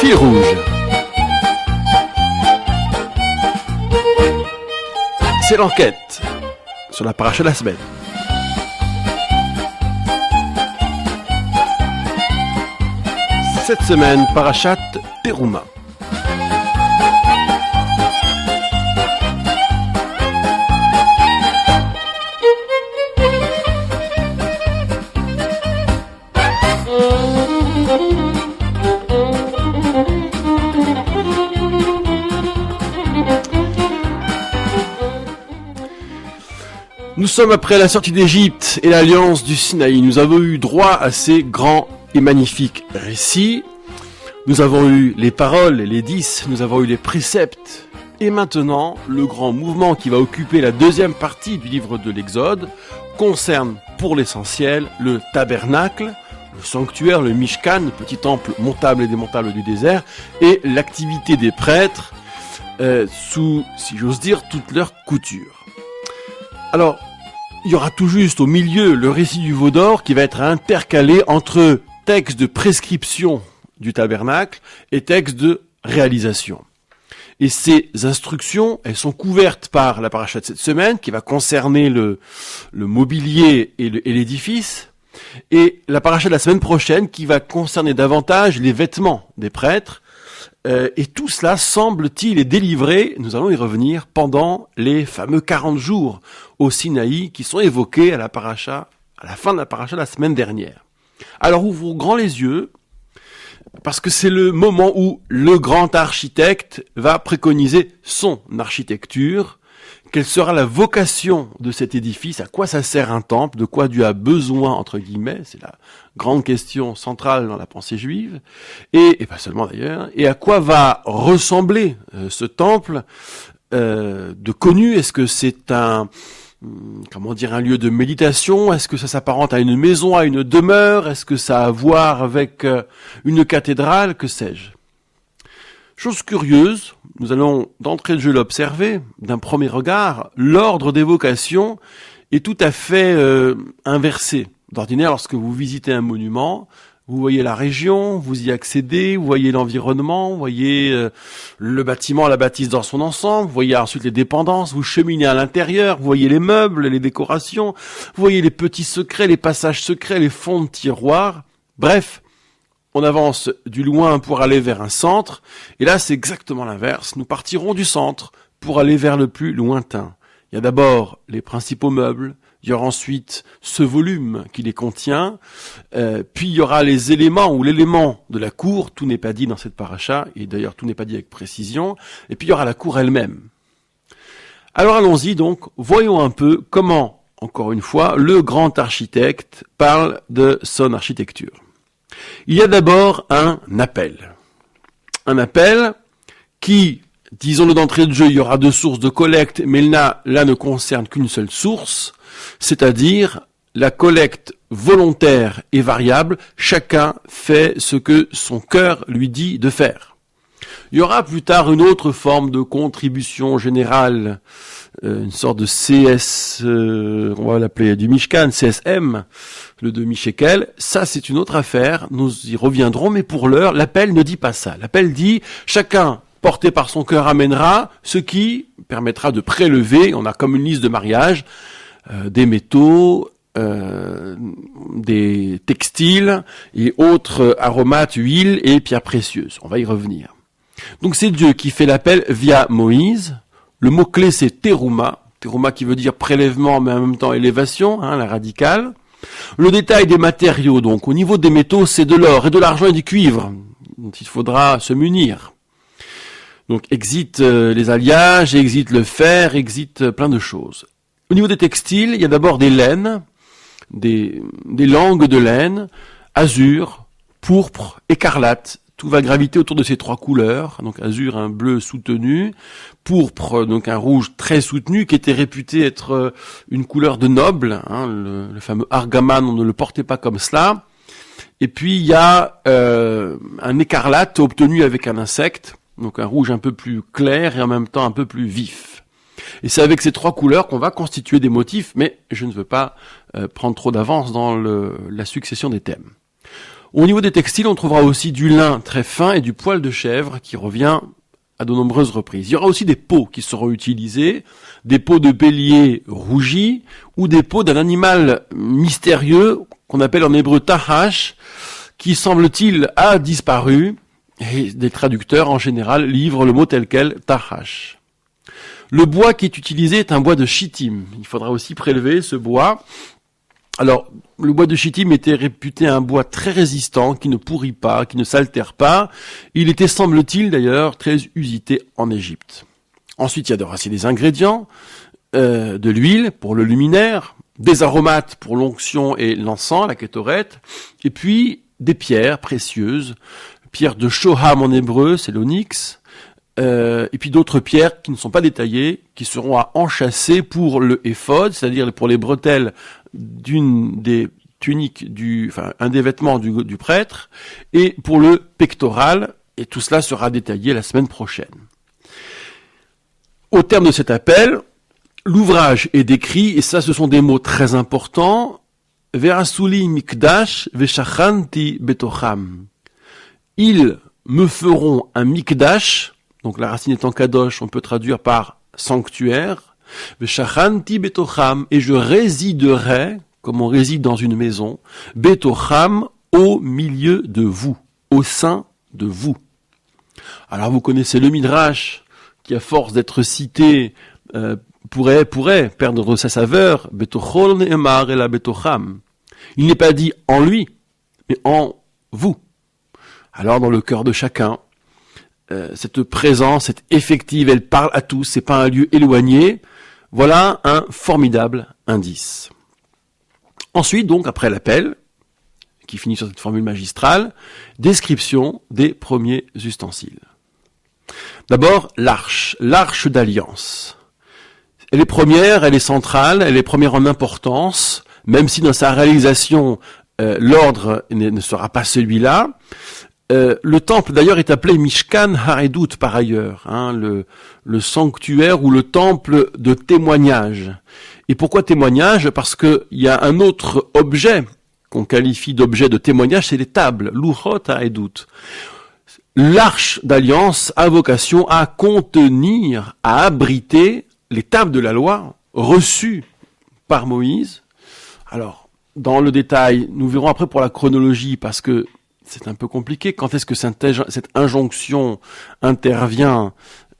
Fil rouge. C'est l'enquête sur la paracha de la semaine. Cette semaine, parachat Teruma. Nous sommes après la sortie d'Égypte et l'alliance du Sinaï. Nous avons eu droit à ces grands et magnifiques récits. Nous avons eu les paroles, les 10, nous avons eu les préceptes. Et maintenant, le grand mouvement qui va occuper la deuxième partie du livre de l'Exode concerne pour l'essentiel le tabernacle, le sanctuaire, le Mishkan, le petit temple montable et démontable du désert, et l'activité des prêtres sous, si j'ose dire, toute leur couture. Alors, il y aura tout juste au milieu le récit du veau d'or qui va être intercalé entre textes de prescription du tabernacle et textes de réalisation. Et ces instructions, elles sont couvertes par la paracha de cette semaine qui va concerner le mobilier et l'édifice, et la paracha de la semaine prochaine qui va concerner davantage les vêtements des prêtres. Et tout cela, semble-t-il, est délivré, nous allons y revenir, pendant les fameux 40 jours au Sinaï qui sont évoqués à la fin de la paracha de la semaine dernière. Alors ouvrons grand les yeux, parce que c'est le moment où le grand architecte va préconiser son architecture. Quelle sera la vocation de cet édifice? À quoi ça sert un temple? De quoi Dieu a besoin, entre guillemets? C'est la grande question centrale dans la pensée juive. Et pas seulement d'ailleurs. Et à quoi va ressembler ce temple de connu? Est-ce que c'est un lieu de méditation? Est-ce que ça s'apparente à une maison, à une demeure? Est-ce que ça a à voir avec une cathédrale? Que sais-je? Chose curieuse, nous allons d'entrée de jeu l'observer, d'un premier regard, l'ordre d'évocation est tout à fait inversé. D'ordinaire, lorsque vous visitez un monument, vous voyez la région, vous y accédez, vous voyez l'environnement, vous voyez le bâtiment, la bâtisse dans son ensemble, vous voyez ensuite les dépendances, vous cheminez à l'intérieur, vous voyez les meubles, les décorations, vous voyez les petits secrets, les passages secrets, les fonds de tiroirs, bref. On avance du loin pour aller vers un centre, et là c'est exactement l'inverse. Nous partirons du centre pour aller vers le plus lointain. Il y a d'abord les principaux meubles, il y aura ensuite ce volume qui les contient, puis il y aura les éléments ou l'élément de la cour, tout n'est pas dit dans cette paracha, et d'ailleurs tout n'est pas dit avec précision, et puis il y aura la cour elle-même. Alors allons-y donc, voyons un peu comment, encore une fois, le grand architecte parle de son architecture. Il y a d'abord un appel. Un appel qui, disons-le d'entrée de jeu, il y aura deux sources de collecte, mais là ne concerne qu'une seule source, c'est-à-dire la collecte volontaire et variable. Chacun fait ce que son cœur lui dit de faire. Il y aura plus tard une autre forme de contribution générale, une sorte de CS, on va l'appeler du Mishkan, CSM, le demi-shekel. Ça, c'est une autre affaire, nous y reviendrons, mais pour l'heure, l'appel ne dit pas ça. L'appel dit, chacun, porté par son cœur, amènera ce qui permettra de prélever, on a comme une liste de mariage, des métaux, des textiles et autres aromates, huiles et pierres précieuses. On va y revenir. Donc c'est Dieu qui fait l'appel via Moïse. Le mot-clé c'est Teruma. Teruma qui veut dire prélèvement mais en même temps élévation, la radicale. Le détail des matériaux, donc au niveau des métaux, c'est de l'or et de l'argent et du cuivre dont il faudra se munir. Donc exit les alliages, exit le fer, exit plein de choses. Au niveau des textiles, il y a d'abord des laines, des langues de laine, azur, pourpre, écarlate. Tout va graviter autour de ces trois couleurs. Donc azur, un bleu soutenu, pourpre, donc un rouge très soutenu, qui était réputé être une couleur de noble. Le fameux argaman, on ne le portait pas comme cela. Et puis il y a un écarlate obtenu avec un insecte, donc un rouge un peu plus clair et en même temps un peu plus vif. Et c'est avec ces trois couleurs qu'on va constituer des motifs, mais je ne veux pas prendre trop d'avance dans la succession des thèmes. Au niveau des textiles, on trouvera aussi du lin très fin et du poil de chèvre qui revient à de nombreuses reprises. Il y aura aussi des peaux qui seront utilisées, des peaux de bélier rougi ou des peaux d'un animal mystérieux qu'on appelle en hébreu tahash, qui semble-t-il a disparu, et des traducteurs en général livrent le mot tel quel, tahash. Le bois qui est utilisé est un bois de chittim. Il faudra aussi prélever ce bois. Alors, le bois de chittim était réputé un bois très résistant, qui ne pourrit pas, qui ne s'altère pas. Il était, semble-t-il d'ailleurs, très usité en Égypte. Ensuite, il y aura aussi des ingrédients, de l'huile pour le luminaire, des aromates pour l'onction et l'encens, la kétoret, et puis des pierres précieuses, pierres de shoham en hébreu, c'est l'onyx, et puis d'autres pierres qui ne sont pas détaillées, qui seront à enchâsser pour le éphod, c'est-à-dire pour les bretelles d'une des tuniques un des vêtements du prêtre, et pour le pectoral, et tout cela sera détaillé la semaine prochaine. Au terme de cet appel, l'ouvrage est décrit, et ça ce sont des mots très importants, Verasuli mikdash veshachanti betocham. Ils me feront un mikdash, donc la racine étant kadosh, on peut traduire par sanctuaire, veshachanti betocham, et je résiderai, comme on réside dans une maison, betocham, au milieu de vous, au sein de vous. Alors vous connaissez le Midrash, qui à force d'être cité, pourrait perdre sa saveur, betochol ne'emar ela betocham. Il n'est pas dit en lui, mais en vous. Alors dans le cœur de chacun, cette présence, cette effective, elle parle à tous, c'est pas un lieu éloigné. Voilà un formidable indice. Ensuite, donc, après l'appel, qui finit sur cette formule magistrale, description des premiers ustensiles. D'abord, l'arche d'alliance. Elle est première, elle est centrale, elle est première en importance, même si dans sa réalisation, l'ordre ne sera pas celui-là. Le temple d'ailleurs est appelé Mishkan Haredut par ailleurs, le sanctuaire ou le temple de témoignage. Et pourquoi témoignage? Parce que il y a un autre objet qu'on qualifie d'objet de témoignage, c'est les tables, Luchot Haredut. L'arche d'alliance a vocation à contenir, à abriter les tables de la loi reçues par Moïse. Alors, dans le détail, nous verrons après pour la chronologie, parce que c'est un peu compliqué. Quand est-ce que cette injonction intervient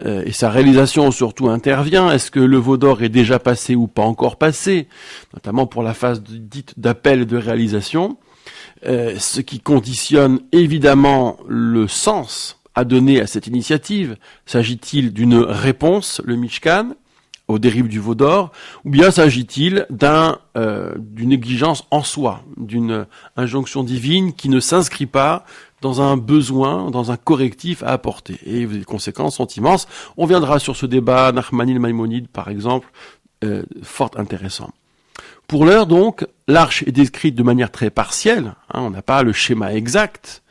et sa réalisation surtout intervient? Est-ce que le veau d'or est déjà passé ou pas encore passé? Notamment pour la phase dite d'appel et de réalisation. Ce qui conditionne évidemment le sens à donner à cette initiative. S'agit-il d'une réponse, le Mishkan, aux dérives du veau d'or, ou bien s'agit-il d'une exigence en soi, d'une injonction divine qui ne s'inscrit pas dans un besoin, dans un correctif à apporter. Et les conséquences sont immenses. On viendra sur ce débat, Nachmanide, Maïmonide par exemple, fort intéressant. Pour l'heure donc, l'arche est décrite de manière très partielle, on n'a pas le schéma exact.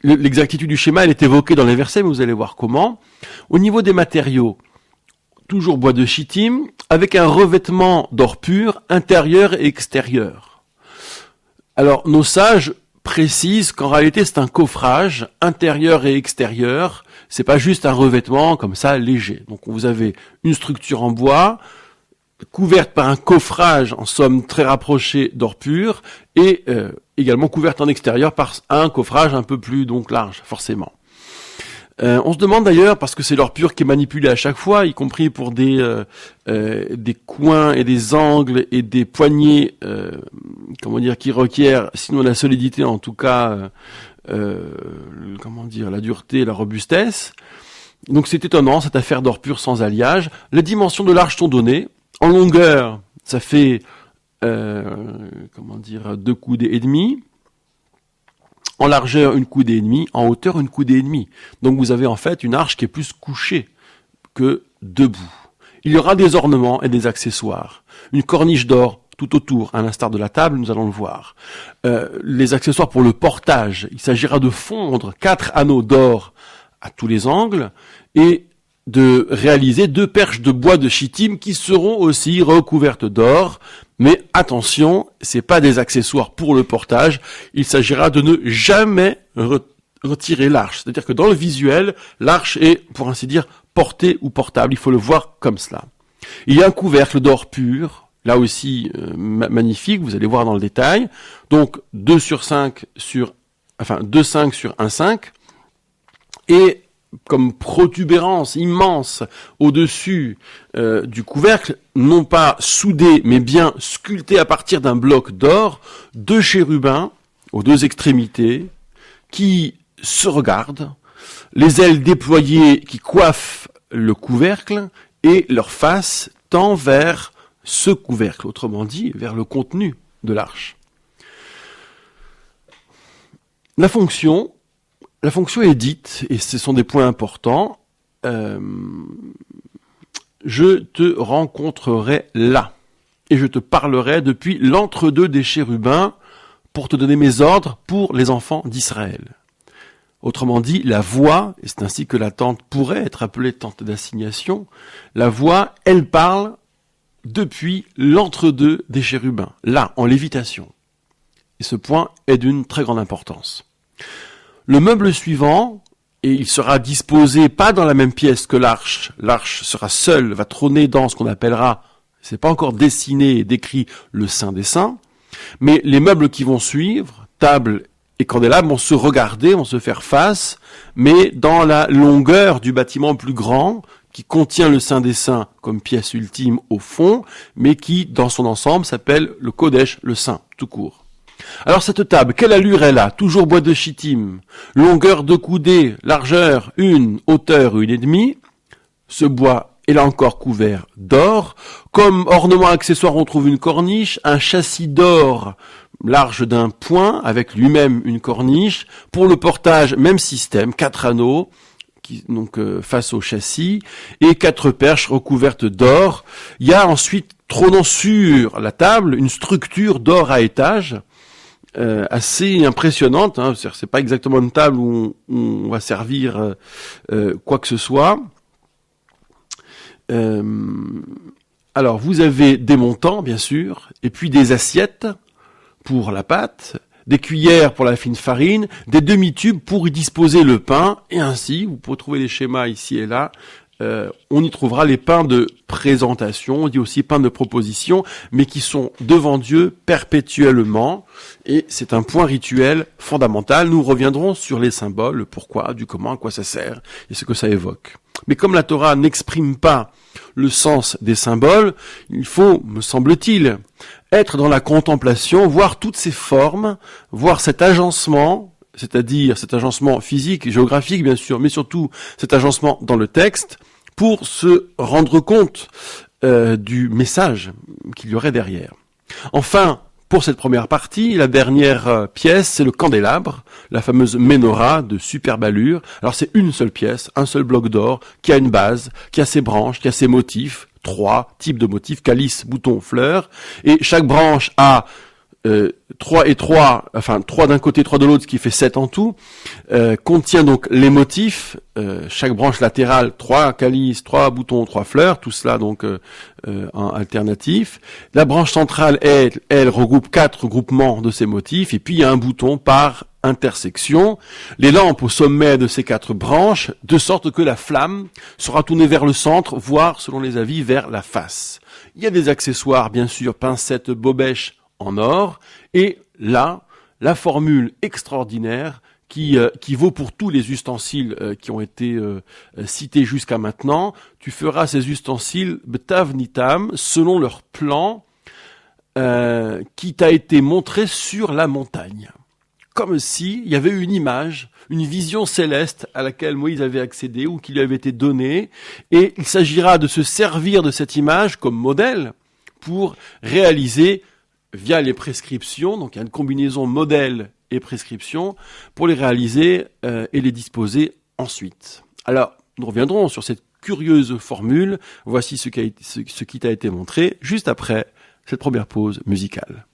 L'exactitude du schéma, elle est évoquée dans les versets, mais vous allez voir comment. Au niveau des matériaux, toujours bois de chittim, avec un revêtement d'or pur, intérieur et extérieur. Alors, nos sages précisent qu'en réalité, c'est un coffrage, intérieur et extérieur. C'est pas juste un revêtement, comme ça, léger. Donc, vous avez une structure en bois, couverte par un coffrage, en somme, très rapproché d'or pur, et également couverte en extérieur par un coffrage un peu plus, donc, large, forcément. On se demande d'ailleurs, parce que c'est l'or pur qui est manipulé à chaque fois, y compris pour des coins et des angles et des poignées, qui requièrent, sinon la solidité, en tout cas, la dureté et la robustesse. Donc c'est étonnant, cette affaire d'or pur sans alliage. Les dimensions de l'arche sont données. En longueur, ça fait, 2 coudées et demi. En largeur, 1 coudée et demi. En hauteur, 1 coudée et demi. Donc vous avez en fait une arche qui est plus couchée que debout. Il y aura des ornements et des accessoires. Une corniche d'or tout autour, à l'instar de la table, nous allons le voir. Les accessoires pour le portage, il s'agira de fondre 4 anneaux d'or à tous les angles et de réaliser 2 perches de bois de chittim qui seront aussi recouvertes d'or. Mais attention, c'est pas des accessoires pour le portage. Il s'agira de ne jamais retirer l'arche. C'est-à-dire que dans le visuel, l'arche est, pour ainsi dire, portée ou portable. Il faut le voir comme cela. Il y a un couvercle d'or pur, là aussi magnifique, vous allez voir dans le détail. Donc 2/5 sur 1/5. Et comme protubérance immense au-dessus du couvercle, non pas soudé, mais bien sculpté à partir d'un bloc d'or, 2 chérubins aux 2 extrémités qui se regardent, les ailes déployées qui coiffent le couvercle et leur face tend vers ce couvercle, autrement dit, vers le contenu de l'arche. La fonction est dite, et ce sont des points importants, je te rencontrerai là, et je te parlerai depuis l'entre-deux des chérubins pour te donner mes ordres pour les enfants d'Israël. Autrement dit, la voix, et c'est ainsi que la tente pourrait être appelée tente d'assignation, la voix, elle parle depuis l'entre-deux des chérubins, là, en lévitation. Et ce point est d'une très grande importance. Le meuble suivant, et il sera disposé pas dans la même pièce que l'arche sera seule, va trôner dans ce qu'on appellera, c'est pas encore dessiné et décrit, le Saint des Saints, mais les meubles qui vont suivre, table et candélabres, vont se regarder, vont se faire face, mais dans la longueur du bâtiment plus grand, qui contient le Saint des Saints comme pièce ultime au fond, mais qui, dans son ensemble, s'appelle le Kodesh, le Saint, tout court. Alors cette table, quelle allure elle a? Toujours bois de chittim, longueur 2 coudées, largeur 1, hauteur 1,5. Ce bois est là encore couvert d'or. Comme ornement accessoire, on trouve une corniche, un châssis d'or large d'1 point, avec lui-même une corniche. Pour le portage, même système, 4 anneaux, face au châssis, et 4 perches recouvertes d'or. Il y a ensuite, trônant sur la table, une structure d'or à étage, assez impressionnante, hein. C'est pas exactement une table où on va servir quoi que ce soit. Alors vous avez des montants bien sûr, et puis des assiettes pour la pâte, des cuillères pour la fine farine, des demi-tubes pour y disposer le pain, et ainsi vous pouvez trouver les schémas ici et là. On y trouvera les pains de présentation, on dit aussi pains de proposition, mais qui sont devant Dieu perpétuellement, et c'est un point rituel fondamental. Nous reviendrons sur les symboles, le pourquoi, du comment, à quoi ça sert, et ce que ça évoque. Mais comme la Torah n'exprime pas le sens des symboles, il faut, me semble-t-il, être dans la contemplation, voir toutes ces formes, voir cet agencement, c'est-à-dire cet agencement physique, géographique bien sûr, mais surtout cet agencement dans le texte, pour se rendre compte du message qu'il y aurait derrière. Enfin, pour cette première partie, la dernière pièce, c'est le candélabre, la fameuse menorah de superbe allure. Alors c'est une seule pièce, un seul bloc d'or, qui a une base, qui a ses branches, qui a ses motifs, 3 types de motifs, calice, bouton, fleur, et chaque branche a 3 et 3, enfin 3 d'un côté, 3 de l'autre, ce qui fait 7 en tout, contient donc les motifs, chaque branche latérale, 3 calices, 3 boutons, 3 fleurs, tout cela donc en alternatif. La branche centrale, elle regroupe 4 groupements de ces motifs, et puis il y a un bouton par intersection. Les lampes au sommet de ces 4 branches, de sorte que la flamme sera tournée vers le centre, voire, selon les avis, vers la face. Il y a des accessoires, bien sûr, pincettes, bobèches, en or, et là, la formule extraordinaire qui vaut pour tous les ustensiles qui ont été cités jusqu'à maintenant. Tu feras ces ustensiles b'tav nitam selon leur plan qui t'a été montré sur la montagne. Comme si il y avait une image, une vision céleste à laquelle Moïse avait accédé ou qui lui avait été donnée, et il s'agira de se servir de cette image comme modèle pour réaliser via les prescriptions, donc il y a une combinaison modèle et prescription, pour les réaliser et les disposer ensuite. Alors, nous reviendrons sur cette curieuse formule. Voici ce qui t'a été montré juste après cette première pause musicale.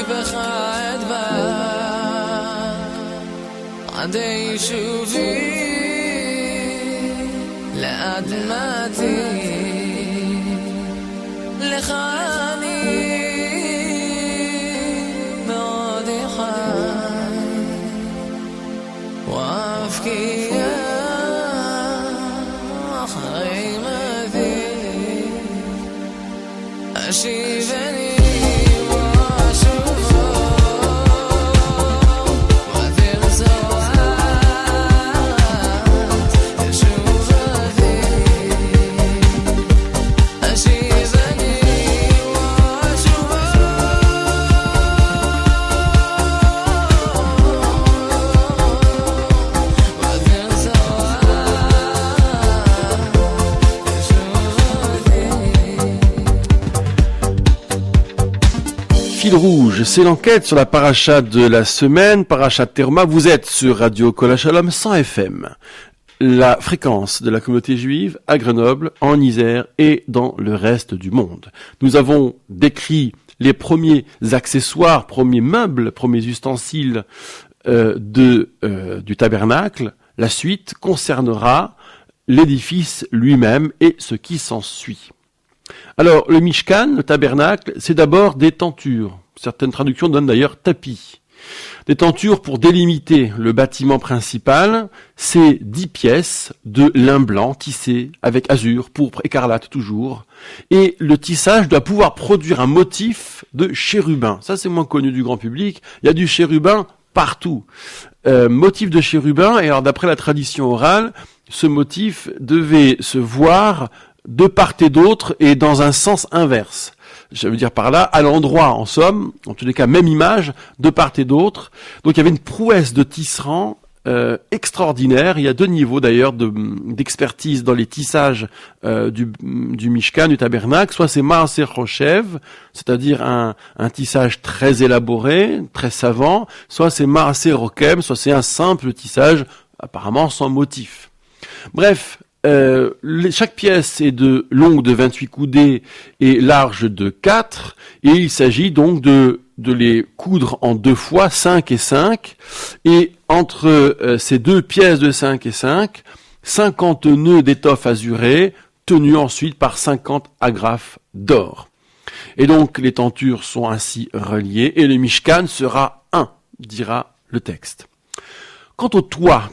بخاعد بك عدي شوفي لأدماتي لخاني بعدي خاي وافكي يا خيمتي أشيبني Fil rouge, c'est l'enquête sur la paracha de la semaine, paracha Teruma. Vous êtes sur Radio Kol Shalom 100 FM, la fréquence de la communauté juive à Grenoble, en Isère et dans le reste du monde. Nous avons décrit les premiers accessoires, premiers meubles, premiers ustensiles du tabernacle. La suite concernera l'édifice lui-même et ce qui s'ensuit. Alors, le Mishkan, le tabernacle, c'est d'abord des tentures. Certaines traductions donnent d'ailleurs tapis. Des tentures pour délimiter le bâtiment principal, c'est 10 pièces de lin blanc tissé avec azur, pourpre, écarlate toujours. Et le tissage doit pouvoir produire un motif de chérubin. Ça, c'est moins connu du grand public. Il y a du chérubin partout. Motif de chérubin, et alors d'après la tradition orale, ce motif devait se voir de part et d'autre et dans un sens inverse. Je veux dire par là, à l'endroit, en somme, en tous les cas, même image, de part et d'autre. Donc il y avait une prouesse de tisserand extraordinaire. Il y a 2 niveaux d'ailleurs d'expertise dans les tissages du Mishkan, du tabernacle. Soit c'est Maaser Choshev, c'est-à-dire un tissage très élaboré, très savant. Soit c'est Maaser Rokem, soit c'est un simple tissage apparemment sans motif. Bref, chaque pièce est longue de 28 coudées et large de 4, et il s'agit donc de les coudre en 2 fois, 5 et 5, et entre ces 2 pièces de 5 et 5, 50 nœuds d'étoffe azurée, tenus ensuite par 50 agrafes d'or. Et donc les tentures sont ainsi reliées, et le Mishkan sera un, dira le texte. Quant au toit,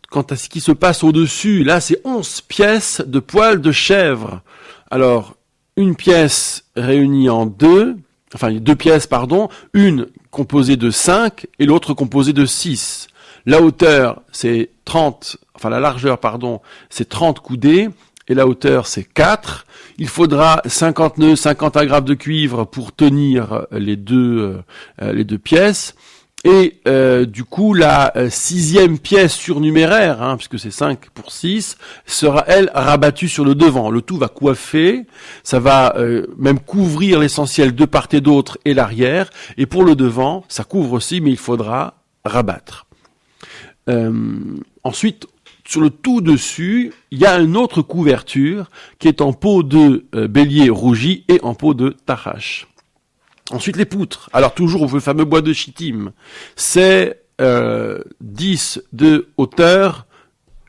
quant à ce qui se passe au-dessus, là, c'est 11 pièces de poils de chèvre. Alors, une pièce réunie en 2, enfin 2 pièces, pardon, une composée de 5 et l'autre composée de 6. La hauteur, c'est 30, enfin la largeur, pardon, c'est 30 coudées et la hauteur, c'est 4. Il faudra 50 nœuds, 50 agrafes de cuivre pour tenir les deux pièces. Et du coup, la 6e pièce surnuméraire, puisque c'est 5 pour 6, sera, elle, rabattue sur le devant. Le tout va coiffer, ça va même couvrir l'essentiel de part et d'autre et l'arrière. Et pour le devant, ça couvre aussi, mais il faudra rabattre. Ensuite, sur le tout dessus, il y a une autre couverture qui est en peau de bélier rougi et en peau de tachash. Ensuite, les poutres. Alors, toujours le fameux bois de chittim. C'est 10 de hauteur,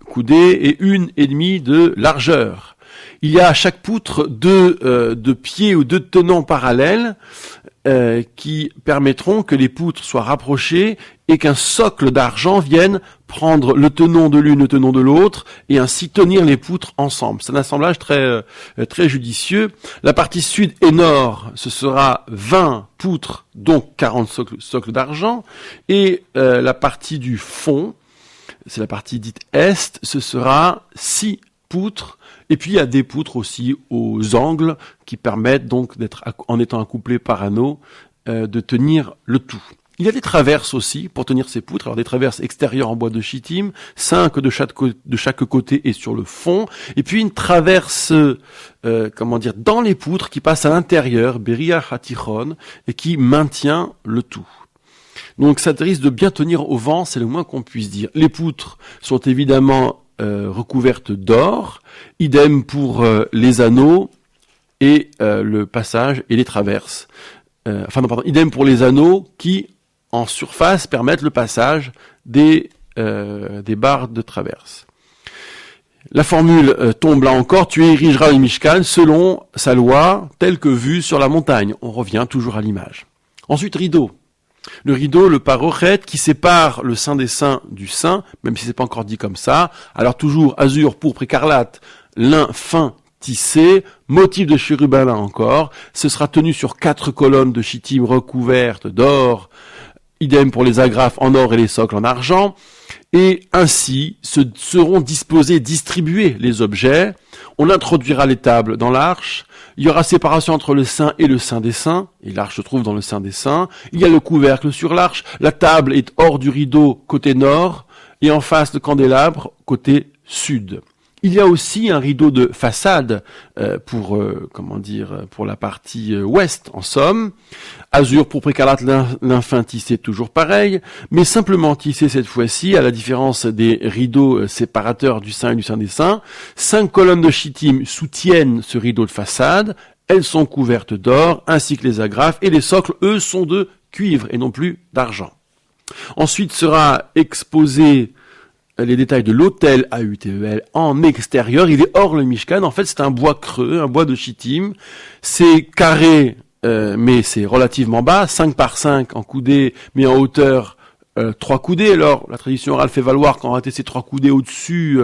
coudée, et 1,5 de largeur. Il y a à chaque poutre 2 pieds ou 2 tenons parallèles qui permettront que les poutres soient rapprochées et qu'un socle d'argent vienne prendre le tenon de l'une, le tenon de l'autre, et ainsi tenir les poutres ensemble. C'est un assemblage très judicieux. La partie sud et nord, ce sera 20 poutres, donc 40 socles d'argent, et la partie du fond, c'est la partie dite est, ce sera 6 poutres. Et puis il y a des poutres aussi aux angles qui permettent donc d'être, en étant accouplées par anneaux, de tenir le tout. Il y a des traverses aussi pour tenir ces poutres. Alors des traverses extérieures en bois de chittim, 5 de chaque côté et sur le fond. Et puis une traverse, dans les poutres qui passe à l'intérieur, Beria Hatichon, et qui maintient le tout. Donc ça risque de bien tenir au vent, c'est le moins qu'on puisse dire. Les poutres sont évidemment recouvertes d'or, idem pour les anneaux et le passage et les traverses. idem pour les anneaux qui, en surface, permettent le passage des barres de traverse. La formule tombe là encore, tu érigeras le Mishkan selon sa loi, telle que vue sur la montagne. On revient toujours à l'image. Ensuite, rideau. Le rideau, le parochet, qui sépare le Saint des Saints du Saint, même si c'est pas encore dit comme ça. Alors toujours azur, pourpre, écarlate, lin fin tissé, motif de chérubin là encore. Ce sera tenu sur 4 colonnes de chittim recouvertes d'or. Idem pour les agrafes en or et les socles en argent. Et ainsi seront distribués les objets. On introduira les tables dans l'arche. Il y aura séparation entre le Saint et le Saint des Saints. Et l'arche se trouve dans le Saint des Saints. Il y a le couvercle sur l'arche. La table est hors du rideau côté nord. Et en face, le candélabre côté sud. Il y a aussi un rideau de façade pour la partie ouest, en somme. Azur, pourpre, écarlate, lin fin tissé, toujours pareil, mais simplement tissé cette fois-ci, à la différence des rideaux séparateurs du Saint et du Saint des Saints. 5 colonnes de chittim soutiennent ce rideau de façade. Elles sont couvertes d'or, ainsi que les agrafes, et les socles, eux, sont de cuivre et non plus d'argent. Ensuite sera exposé les détails de l'autel AUTEL en extérieur. Il est hors le Mishkan. En fait, c'est un bois creux, un bois de chittim. C'est carré, mais c'est relativement bas, 5 par 5 en coudées, mais en hauteur 3 coudées. Alors, la tradition orale fait valoir qu'en réalité, c'est 3 coudées au-dessus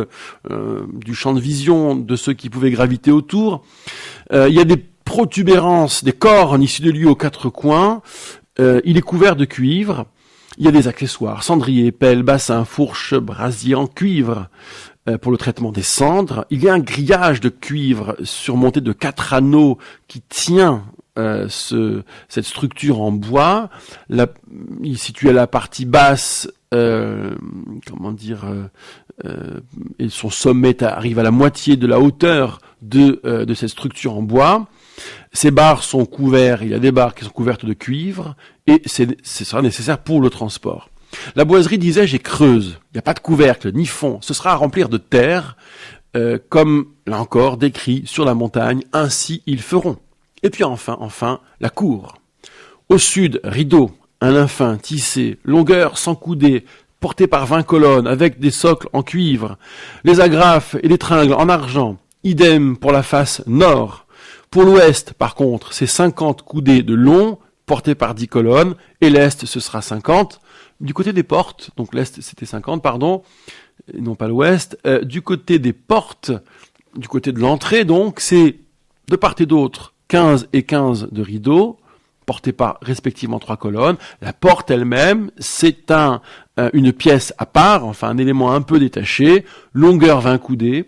du champ de vision de ceux qui pouvaient graviter autour. Il y a des protubérances, des cornes issues de lui aux 4 coins. Il est couvert de cuivre. Il y a des accessoires, cendrier, pelle, bassin, fourche, brasier en cuivre pour le traitement des cendres. Il y a un grillage de cuivre surmonté de 4 anneaux qui tient cette structure en bois. Il est situé à la partie basse, et son sommet arrive à la moitié de la hauteur de cette structure en bois. Ces barres sont couvertes, il y a des barres qui sont couvertes de cuivre, et ce sera nécessaire pour le transport. La boiserie, disais-je, est creuse. Il n'y a pas de couvercle, ni fond. Ce sera à remplir de terre, comme, là encore, décrit sur la montagne. Ainsi, ils feront. Et puis enfin, la cour. Au sud, rideau, un lin fin, tissé, longueur 100 coudées, porté par 20 colonnes, avec des socles en cuivre. Les agrafes et les tringles en argent. Idem pour la face nord. Pour l'ouest, par contre, c'est 50 coudées de long, portées par 10 colonnes, et l'est, ce sera 50. Du côté des portes, donc l'est, c'était 50, pardon, et non pas l'ouest. Du côté des portes, du côté de l'entrée, donc, c'est de part et d'autre 15 et 15 de rideaux, portés par respectivement 3 colonnes. La porte elle-même, c'est une pièce à part, enfin un élément un peu détaché, longueur 20 coudées,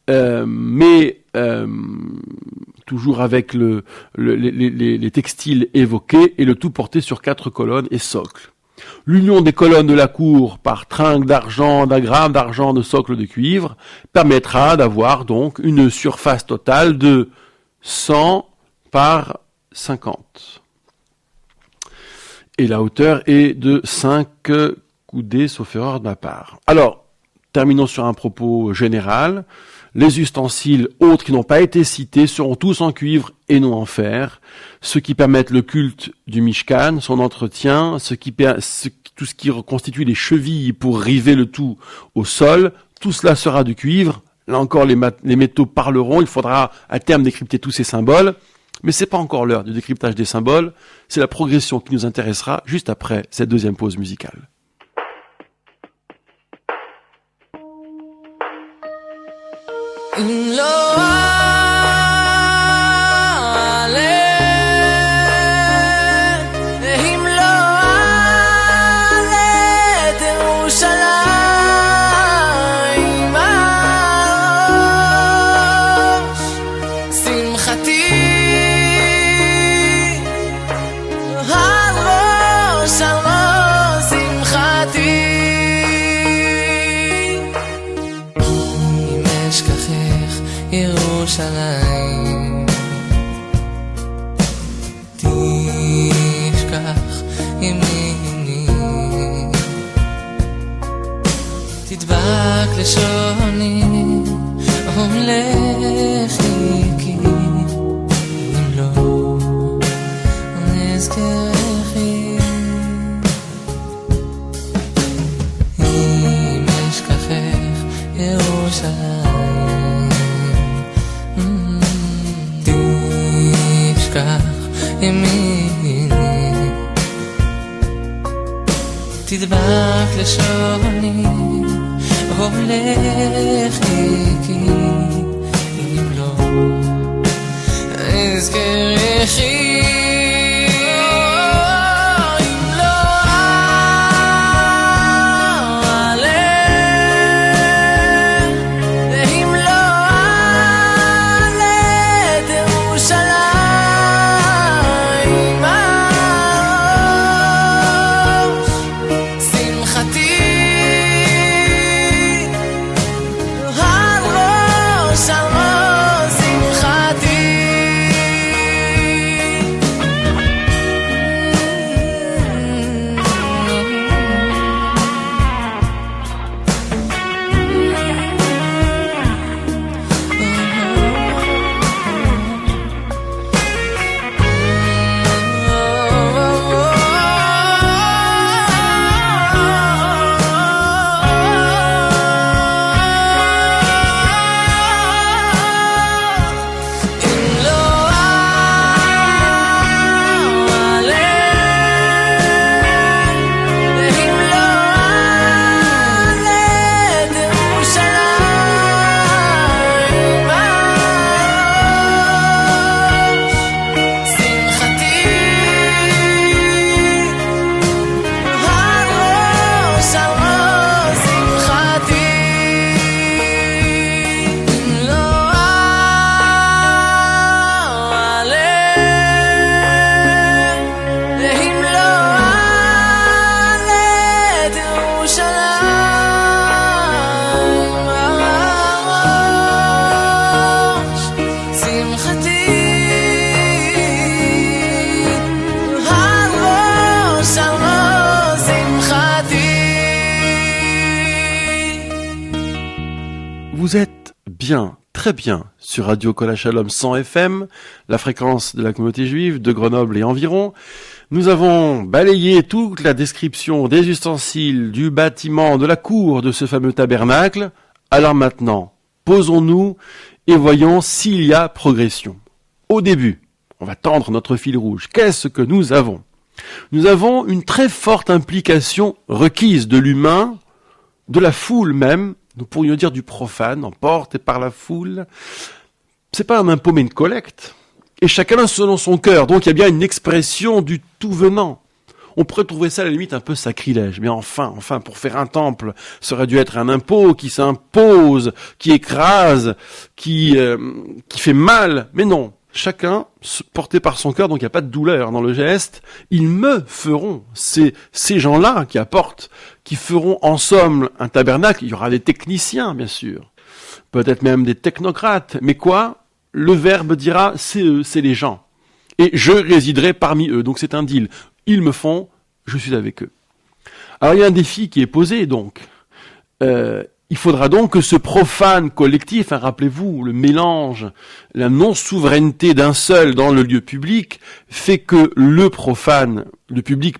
mais toujours avec les textiles évoqués, et le tout porté sur 4 colonnes et socle. L'union des colonnes de la cour par tringles d'argent, d'agrafes d'argent, de socles de cuivre, permettra d'avoir donc une surface totale de 100 par 50. Et la hauteur est de 5 coudées, sauf erreur de ma part. Alors, terminons sur un propos général. Les ustensiles autres qui n'ont pas été cités seront tous en cuivre et non en fer, ce qui permettent le culte du Mishkan, son entretien, tout ce qui constitue les chevilles pour river le tout au sol, tout cela sera du cuivre. Là encore, les métaux parleront, il faudra à terme décrypter tous ces symboles, mais c'est pas encore l'heure du décryptage des symboles, c'est la progression qui nous intéressera juste après cette deuxième pause musicale. אם לא אעלה, אם לא אעלה את ירושלים הראש, שמחתי על ראש שמחתי. ירושלים תשכח ימיני, תדבק לשוני ומלך איתי, אם לא אזכרכי אם אשכחך ירושלים תשכח ימיני תדבק לשוני הולך איתי אם לא אזכרכי אם לא אעלה ואם לא אעלה את ירושלים הראש שמחתי הראש הראש שמחתי Vous êtes bien, très bien, sur Radio Kol Shalom 100 FM, la fréquence de la communauté juive de Grenoble et environ. Nous avons balayé toute la description des ustensiles, du bâtiment, de la cour de ce fameux tabernacle. Alors maintenant, posons-nous et voyons s'il y a progression. Au début, on va tendre notre fil rouge. Qu'est-ce que nous avons ? Nous avons une très forte implication requise de l'humain, de la foule même, nous pourrions dire du profane, emporté par la foule. C'est pas un impôt mais une collecte. Et chacun selon son cœur. Donc il y a bien une expression du tout venant. On pourrait trouver ça à la limite un peu sacrilège. Mais enfin, pour faire un temple, ça aurait dû être un impôt qui s'impose, qui écrase, qui fait mal. Mais non. Chacun porté par son cœur, donc il n'y a pas de douleur dans le geste. Ils me feront, ces gens-là qui apportent, qui feront en somme un tabernacle. Il y aura des techniciens, bien sûr, peut-être même des technocrates. Mais quoi ? Le verbe dira, c'est eux, c'est les gens. Et je résiderai parmi eux. Donc c'est un deal. Ils me font, je suis avec eux. Alors il y a un défi qui est posé, donc. Il faudra donc que ce profane collectif, rappelez-vous, le mélange, la non-souveraineté d'un seul dans le lieu public, fait que le public,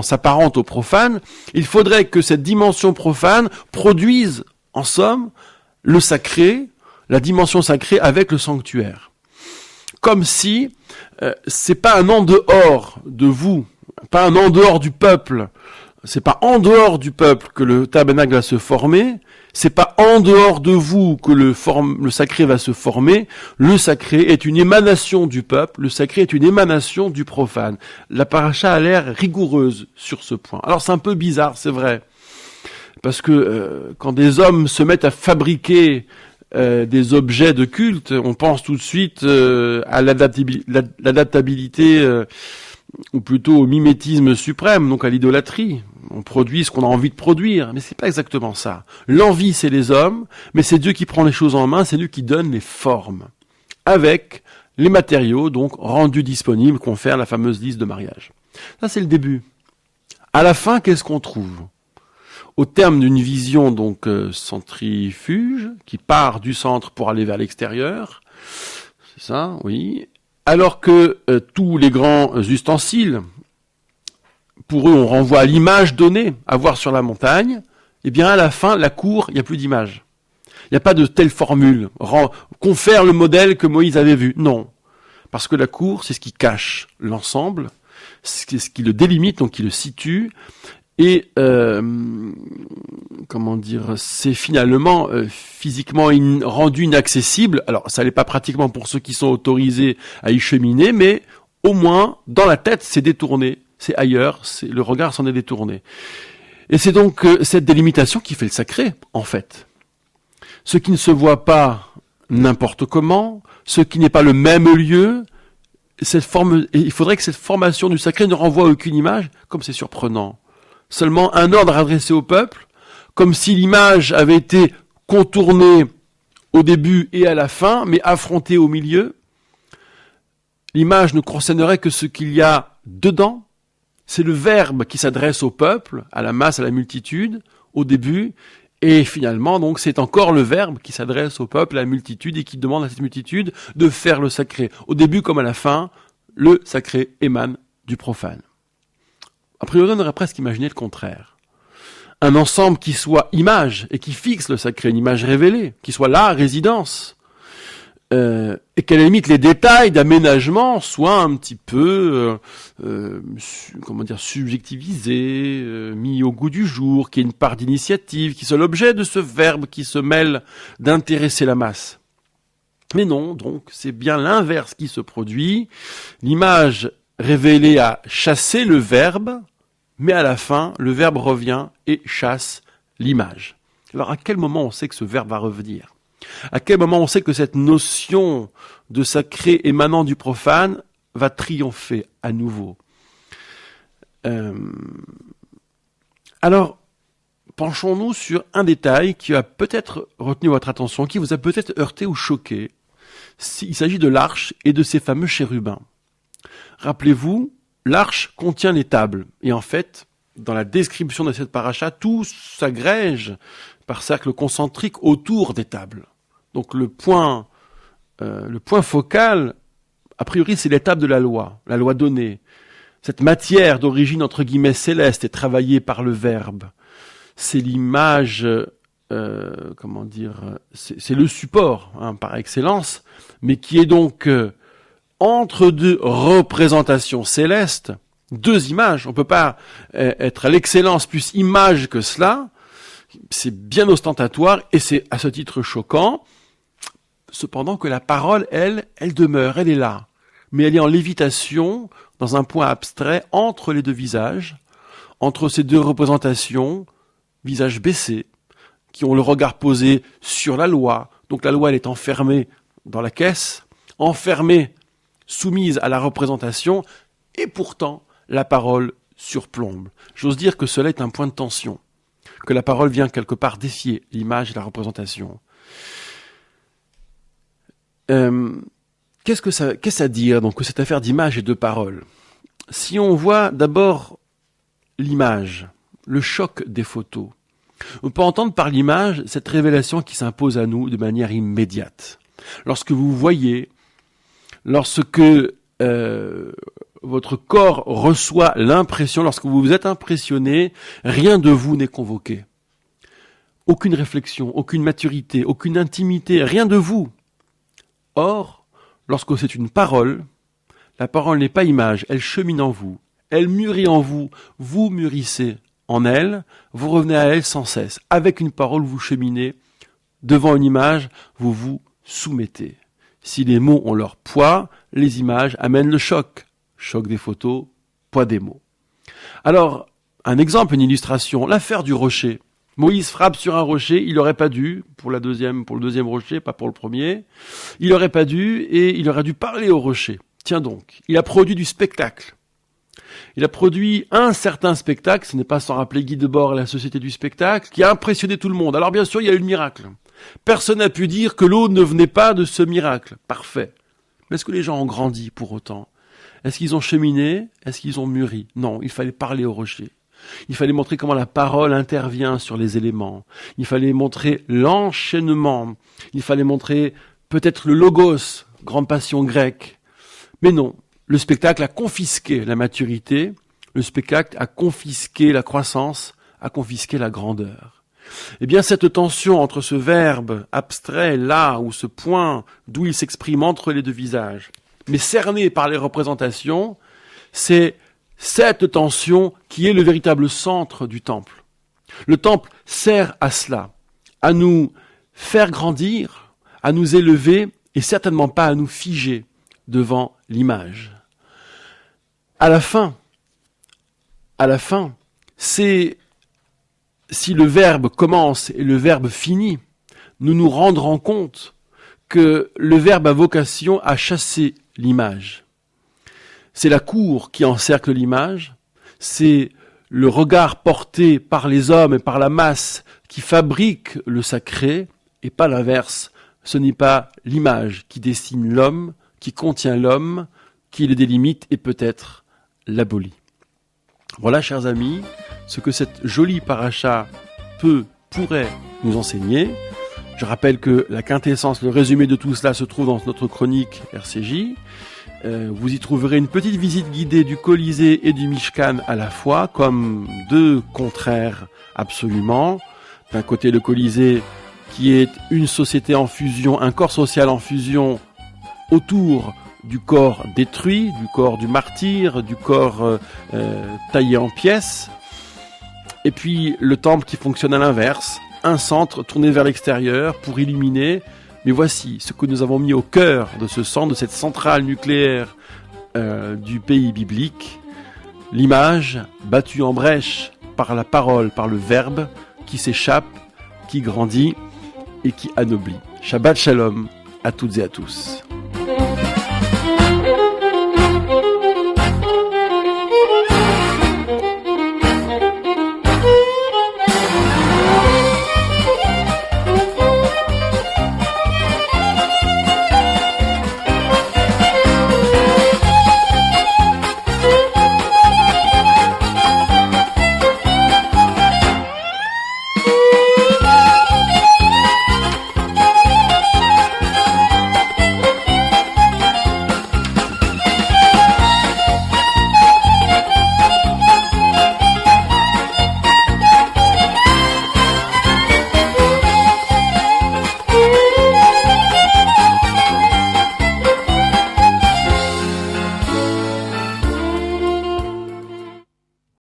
s'apparente au profane. Il faudrait que cette dimension profane produise, en somme, le sacré, la dimension sacrée avec le sanctuaire. Comme si c'est pas un en dehors de vous, pas un en dehors du peuple. C'est pas en dehors du peuple que le tabernacle va se former, c'est pas en dehors de vous que le sacré va se former. Le sacré est une émanation du peuple, le sacré est une émanation du profane. La paracha a l'air rigoureuse sur ce point. Alors c'est un peu bizarre, c'est vrai, parce que quand des hommes se mettent à fabriquer des objets de culte, on pense tout de suite à l'adaptabilité, ou plutôt au mimétisme suprême, donc à l'idolâtrie. On produit ce qu'on a envie de produire, mais c'est pas exactement ça. L'envie, c'est les hommes, mais c'est Dieu qui prend les choses en main, c'est lui qui donne les formes, avec les matériaux, donc rendus disponibles, confère la fameuse liste de mariage. Ça, c'est le début. À la fin, qu'est-ce qu'on trouve ? Au terme d'une vision donc centrifuge, qui part du centre pour aller vers l'extérieur, c'est ça, oui. Alors que tous les grands ustensiles, pour eux, on renvoie à l'image donnée à voir sur la montagne, eh bien à la fin, la cour, il n'y a plus d'image. Il n'y a pas de telle formule, confère le modèle que Moïse avait vu. Non, parce que la cour, c'est ce qui cache l'ensemble, c'est ce qui le délimite, donc qui le situe, et c'est finalement physiquement rendu inaccessible. Alors, ça n'est pas pratiquement pour ceux qui sont autorisés à y cheminer, mais au moins, dans la tête, c'est détourné, c'est ailleurs, le regard s'en est détourné. Et c'est donc cette délimitation qui fait le sacré, en fait. Ce qui ne se voit pas n'importe comment, ce qui n'est pas le même lieu, il faudrait que cette formation du sacré ne renvoie à aucune image, comme c'est surprenant. Seulement un ordre adressé au peuple, comme si l'image avait été contournée au début et à la fin, mais affrontée au milieu. L'image ne concernerait que ce qu'il y a dedans. C'est le Verbe qui s'adresse au peuple, à la masse, à la multitude, au début, et finalement, donc, c'est encore le Verbe qui s'adresse au peuple, à la multitude, et qui demande à cette multitude de faire le sacré. Au début comme à la fin, le sacré émane du profane. A priori, on aurait presque imaginé le contraire. Un ensemble qui soit image, et qui fixe le sacré, une image révélée, qui soit la résidence, et qu'à la limite les détails d'aménagement soient un petit peu subjectivisés, mis au goût du jour, qu'il y ait une part d'initiative, qui soit l'objet de ce verbe qui se mêle d'intéresser la masse. Mais non, donc c'est bien l'inverse qui se produit. L'image révélée a chassé le verbe, mais à la fin, le verbe revient et chasse l'image. Alors à quel moment on sait que ce verbe va revenir ? À quel moment on sait que cette notion de sacré émanant du profane va triompher à nouveau ? Alors, penchons-nous sur un détail qui a peut-être retenu votre attention, qui vous a peut-être heurté ou choqué. Il s'agit de l'arche et de ces fameux chérubins. Rappelez-vous, l'arche contient les tables. Et en fait, dans la description de cette paracha, tout s'agrège par cercle concentrique autour des tables. Donc le point focal, a priori, c'est l'étape de la loi donnée. Cette matière d'origine entre guillemets céleste est travaillée par le Verbe. C'est l'image, c'est le support par excellence, mais qui est donc entre deux représentations célestes, deux images. On ne peut pas être à l'excellence plus image que cela. C'est bien ostentatoire et c'est à ce titre choquant. Cependant que la parole, elle demeure, elle est là. Mais elle est en lévitation, dans un point abstrait, entre les deux visages, entre ces deux représentations, visages baissés, qui ont le regard posé sur la loi. Donc la loi, elle est enfermée dans la caisse, enfermée, soumise à la représentation, et pourtant, la parole surplombe. J'ose dire que cela est un point de tension, que la parole vient quelque part défier l'image et la représentation. Qu'est-ce à dire donc que cette affaire d'image et de parole ? Si on voit d'abord l'image, le choc des photos, on peut entendre par l'image cette révélation qui s'impose à nous de manière immédiate. Lorsque votre corps reçoit l'impression, lorsque vous vous êtes impressionné, rien de vous n'est convoqué. Aucune réflexion, aucune maturité, aucune intimité, rien de vous. Or, lorsque c'est une parole, la parole n'est pas image, elle chemine en vous, elle mûrit en vous, vous mûrissez en elle, vous revenez à elle sans cesse. Avec une parole, vous cheminez, devant une image, vous vous soumettez. Si les mots ont leur poids, les images amènent le choc. Choc des photos, poids des mots. Alors, un exemple, une illustration, l'affaire du rocher. Moïse frappe sur un rocher, il n'aurait pas dû, pour le deuxième rocher, pas pour le premier, il n'aurait pas dû, et il aurait dû parler au rocher. Tiens donc, il a produit du spectacle. Il a produit un certain spectacle, ce n'est pas sans rappeler Guy Debord et la Société du spectacle, qui a impressionné tout le monde. Alors bien sûr, il y a eu le miracle. Personne n'a pu dire que l'eau ne venait pas de ce miracle. Parfait. Mais est-ce que les gens ont grandi pour autant ? Est-ce qu'ils ont cheminé ? Est-ce qu'ils ont mûri ? Non, il fallait parler au rocher. Il fallait montrer comment la parole intervient sur les éléments. Il fallait montrer l'enchaînement. Il fallait montrer peut-être le logos, grande passion grecque. Mais non, le spectacle a confisqué la maturité, le spectacle a confisqué la croissance, a confisqué la grandeur. Eh bien, cette tension entre ce verbe abstrait, là, ou ce point d'où il s'exprime entre les deux visages, mais cerné par les représentations, c'est cette tension qui est le véritable centre du temple. Le temple sert à cela, à nous faire grandir, à nous élever et certainement pas à nous figer devant l'image. À la fin, c'est si le verbe commence et le verbe finit, nous nous rendrons compte que le verbe a vocation à chasser l'image. C'est la cour qui encercle l'image, c'est le regard porté par les hommes et par la masse qui fabrique le sacré, et pas l'inverse. Ce n'est pas l'image qui dessine l'homme, qui contient l'homme, qui le délimite et peut-être l'abolit. Voilà, chers amis, ce que cette jolie paracha pourrait nous enseigner. Je rappelle que la quintessence, le résumé de tout cela se trouve dans notre chronique RCJ. Vous y trouverez une petite visite guidée du Colisée et du Mishkan à la fois, comme deux contraires absolument. D'un côté, le Colisée, qui est une société en fusion, un corps social en fusion autour du corps détruit, du corps du martyr, du corps taillé en pièces. Et puis le temple qui fonctionne à l'inverse, un centre tourné vers l'extérieur pour illuminer. Mais voici ce que nous avons mis au cœur de ce centre, de cette centrale nucléaire du pays biblique. L'image battue en brèche par la parole, par le verbe qui s'échappe, qui grandit et qui anoblit. Shabbat Shalom à toutes et à tous.